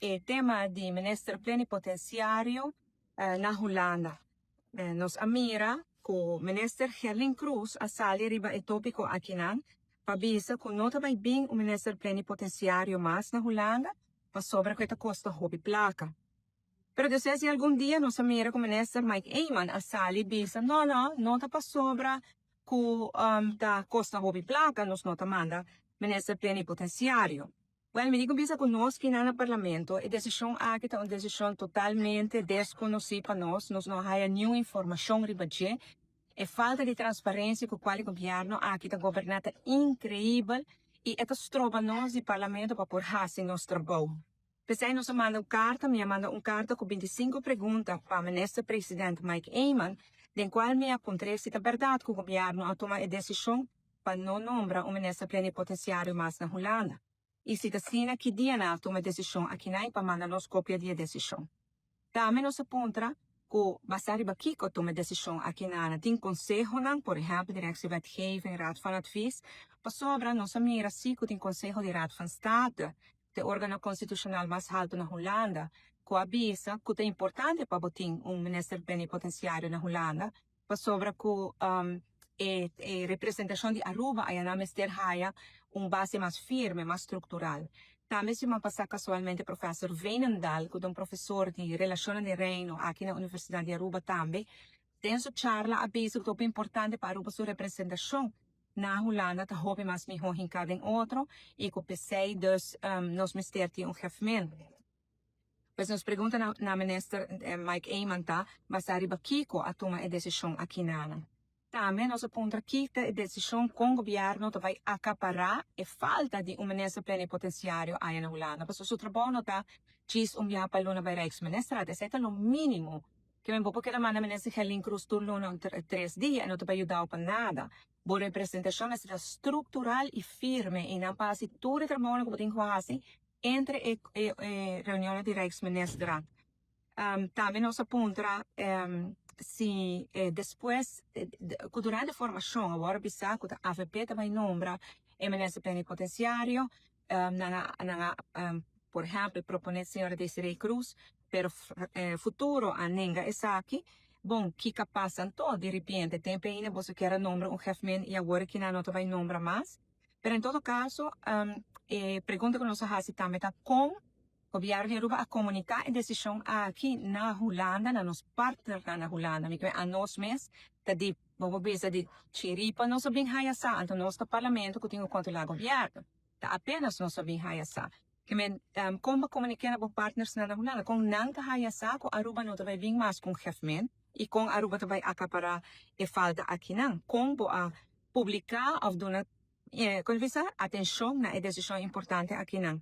é tema de ministro plenipotenciário na Holanda. Nos amira com o ministro Herlin Cruz a sali riba e tópico aqui nan, pabisa com nota vai bem o ministro plenipotenciário mais na Holanda, para sobra que esta costa hobby placa. Pero depois de algum dia nos amira com o ministro Mike Eyman a sali bisa, não, nota para sobra com da costa hobby placa nos nota manda ministro plenipotenciário. Well, me digo bisa com nós que na parlamento, a decisão aqui é uma decisão totalmente desconhecida para nós não há nenhuma informação riba de, é falta de transparência com o qual o governo aqui está governando incrível e é trova nós de parlamento para pôr raça em nosso trabalho. Pensei nós manda uma carta com 25 perguntas para o ministro-presidente Mike Eyman, em qual me apontei se é verdade que o governo a tomar a decisão para não nombrar um ministro plenipotenciário mais na Holanda. E se decina que dia na toma decisão aqui na para mandar nos cópia de decisão. Também nos aponta que basari bakiko toma decisão aqui na tem conselho não, por exemplo, directie wetgeving, raad van advies, para sobra nos mira se que tem conselho de raad van state, de órgão constitucional mais alto na Holanda, que avisa que é importante para botar ministro plenipotenciário na Holanda, para sobra que representação de Aruba aí na Mister Haya base mais firme, mais estrutural. Também se me passa casualmente o professor Veenendaal, que é professor de Relações de Reino aqui na Universidade de Aruba também, tem sua charla a visa que é importante para Aruba sua representação na Holanda, tá hobby mais melhor em cada outro, e que o PC dus nos Mister tem geofamento. Pois nos pergunta na ministra Mike Eyman, tá, mas arriba Kiko a tomar a decisão aqui na Também nós apontamos que a decisão com o governo vai acaparar a falta de ministro plenipotenciário aí na Holanda. Porque o trabalho não está diz dia para o Rijksminister, esse é o mínimo. Que eu porque a ministra Herlin Cruz turno 3 dias, não te vai ajudar para nada. Boa representação é estrutural e firme e não passa todo o trabalho que tem que fazer entre reuniões de Rijksminister. Também nós apontamos se depois, durante a formação, agora bisa que a AVP também nombra o ministro plenipotenciário, por exemplo, propõe a senhora Desiree Cruz, pero futuro a nenga essa aqui, bom, que capaz então, de repente, tem ainda você quer nombrar chefe e agora que não vai nombrar mais, pero em todo caso, pergunta que nós fazemos também está com o governo de Aruba a comunicar a decisão aqui na Holanda, na nos partners na Holanda, a nós mesmos, de vamos ver de Chiripa, nós sabemos hayasa, então nosso parlamento que tem o controle do governo, apenas nós sabemos hayasa. Que como comunicar com partners na Holanda, com nanta hayasa, com Aruba não vai vir mais com chefe e com Aruba vai acaparar a falta aqui não, como a publicar ou dar atenção na decisão importante aqui não.